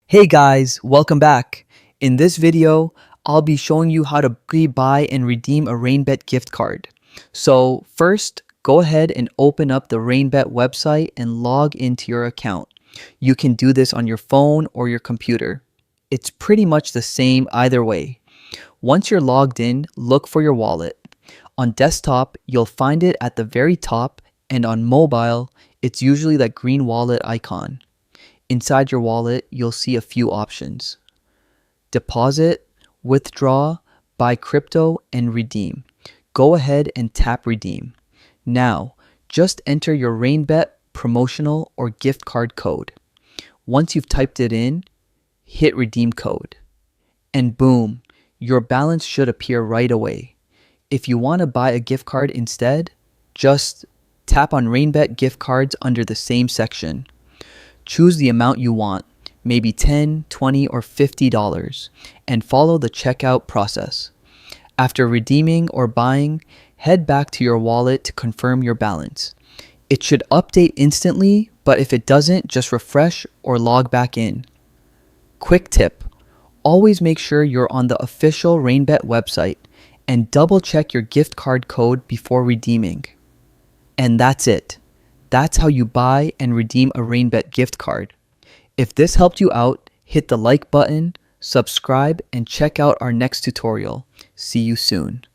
Hey guys, welcome back. In this video, I'll be showing you how to buy and redeem a Rainbet gift card. So first, go ahead and open up the Rainbet website and log into your account. You can do this on your phone or your computer. It's pretty much the same either way. Once you're logged in, look for your wallet. On desktop, you'll find it at the very top, and on mobile, it's usually that green wallet icon. Inside your wallet, you'll see a few options: deposit, withdraw, buy crypto, and redeem. Go ahead and tap redeem. Now, just enter your Rainbet promotional or gift card code. Once you've typed it in, hit redeem code. And boom, your balance should appear right away. If you want to buy a gift card instead, just tap on Rainbet gift cards under the same section. Choose the amount you want, maybe $10, $20, or $50, and follow the checkout process. After redeeming or buying, head back to your wallet to confirm your balance. It should update instantly, but if it doesn't, just refresh or log back in. Quick tip: always make sure you're on the official Rainbet website and double check your gift card code before redeeming. And that's it. That's how you buy and redeem a Rainbet gift card. If this helped you out, hit the like button, subscribe, and check out our next tutorial. See you soon.